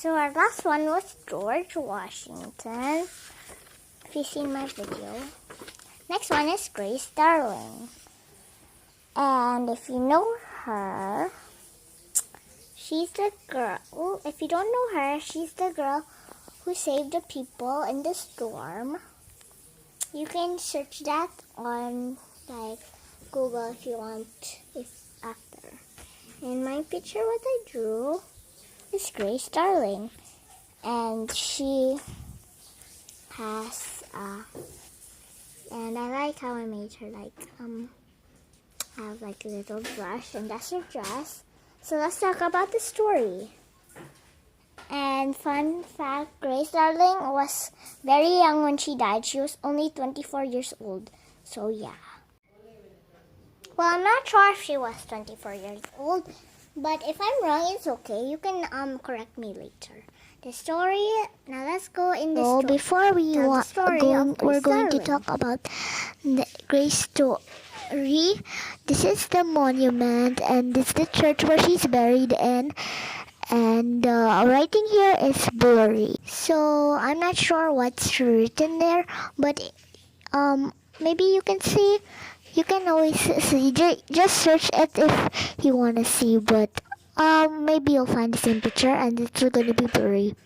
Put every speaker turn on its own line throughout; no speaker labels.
So our last one was George Washington, if you've seen my video. Next one is Grace Darling. And if you know her, she's the girl, if you don't know her, she's the girl who saved the people in the storm. You can search that on Google if you want, after. And my picture, what I drew, is Grace Darling. And she has, and I like how I made her have a little brush, and that's her dress. So let's talk about the story. And fun fact, Grace Darling was very young when she died. She was only 24 years old. So yeah. Well, I'm not sure if she was 24 years old, but if I'm wrong, it's okay. You can correct me later. The story, now let's go in the story.
Before we're going to talk about the Grace story. This is the monument, and this is the church where she's buried in. And writing here is blurry, so I'm not sure what's written there, but maybe you can see. You can always see. Just search it if you want to see, but maybe you'll find the same picture and it's going to be blurry.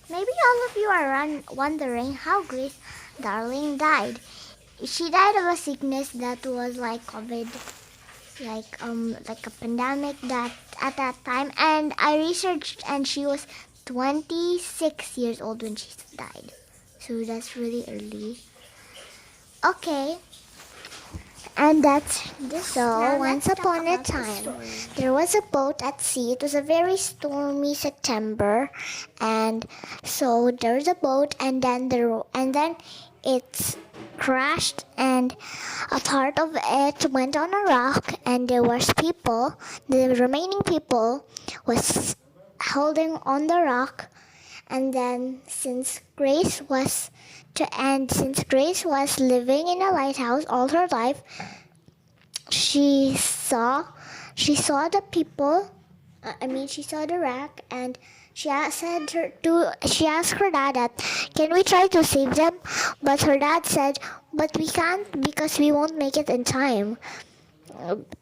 Maybe all of you are wondering how Grace Darling died. She died of a sickness that was like COVID, like a pandemic that at that time. And I researched, and she was 26 years old when she died. So that's really early. Okay.
And that's so. Once upon a time, there was a boat at sea. It was a very stormy September, and so there was a boat, and then it crashed, and a part of it went on a rock, and there was people. The remaining people was holding on the rock, and then since Grace was living in a lighthouse all her life, she saw the people. She saw the wreck, and she asked her dad that, can we try to save them? But her dad said, but we can't because we won't make it in time.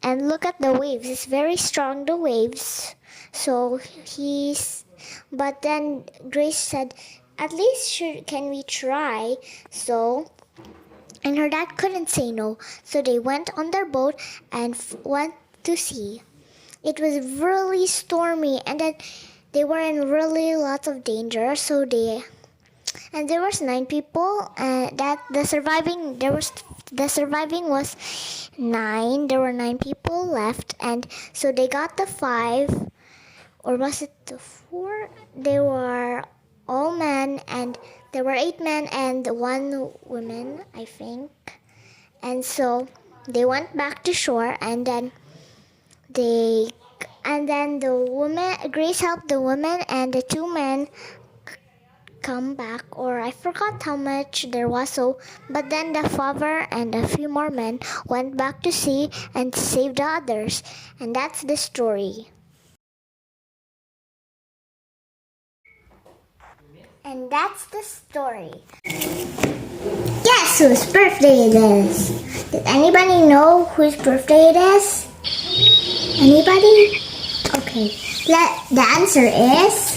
And look at the waves; it's very strong, the waves. But then Grace said, at least can we try? And her dad couldn't say no. So they went on their boat and went to sea. It was really stormy, and then they were in really lots of danger. And there was 9 people, and the surviving was 9. There were 9 people left, and so they got the 5, or was it the 4? They were all men, and there were 8 men and 1 woman, I think. And so they went back to shore, and then Grace helped the woman and the 2 men come back, or I forgot how much there was. But then the father and a few more men went back to sea and saved the others, and that's the story.
And that's the story. Guess whose birthday it is? Did anybody know whose birthday it is? Anybody? Okay. The answer is...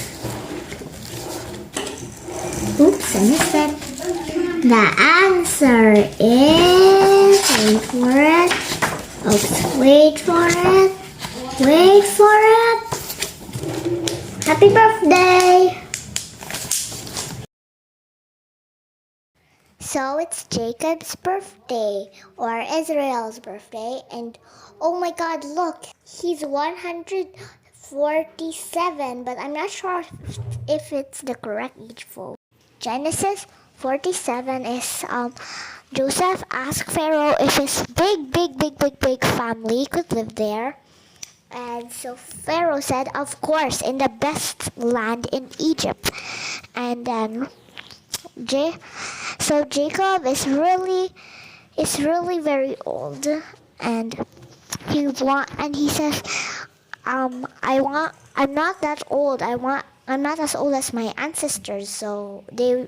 Oops, I missed it. The answer is... Wait for it. Oops, wait for it. Wait for it. Happy birthday!
So it's Jacob's birthday, or Israel's birthday, and oh my God, look, he's 147, but I'm not sure if it's the correct age for Genesis 47 is Joseph asked Pharaoh if his big family could live there. And so Pharaoh said, of course, in the best land in Egypt. And then so Jacob is really very old, and he says, I'm not that old. I'm not as old as my ancestors. And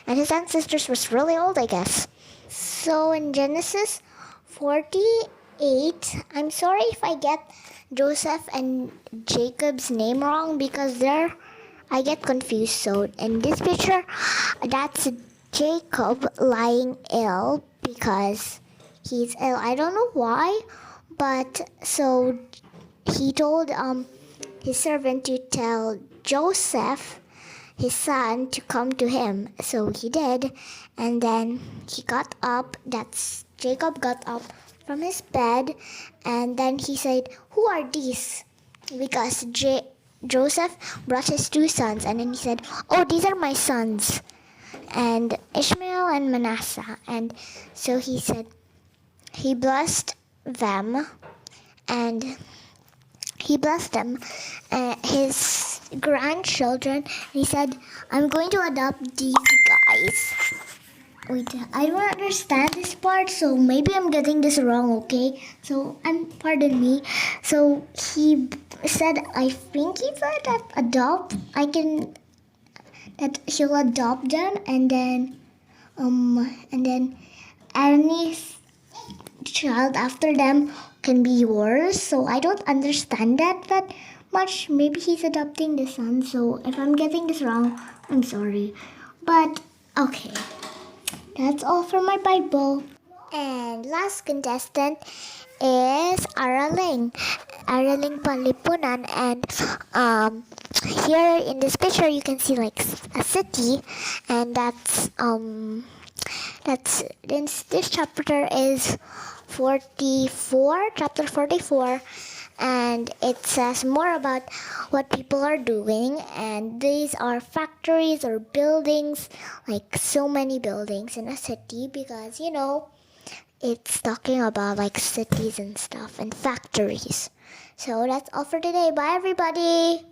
his ancestors was really old, I guess. So in Genesis 48, I'm sorry if I get Joseph and Jacob's name wrong because I get confused. So in this picture, that's Jacob lying ill because he's ill. I don't know why, but so he told his servant to tell Joseph, his son, to come to him. So he did, and then he got up. That's Jacob got up from his bed, and then he said, "Who are these?" Because Joseph brought his two sons, and then he said, "Oh, these are my sons, and Ishmael and Manasseh." And so he said, he blessed them, and he blessed them, his grandchildren. He said, "I'm going to adopt these guys." Wait, I don't understand this part, so maybe I'm getting this wrong, okay? So, pardon me. So, he said, I think he said that he'll adopt them, and then Aaron's child after them can be yours. So I don't understand that much. Maybe he's adopting the son. So if I'm getting this wrong, I'm sorry. But okay, that's all for my Bible. And last contestant is Araling. Araling Panlipunan. And here in this picture you can see like a city, and that's this chapter is 44, chapter 44, and it says more about what people are doing, and these are factories or buildings, like so many buildings in a city, because it's talking about like cities and stuff and factories. So that's all for today. Bye everybody.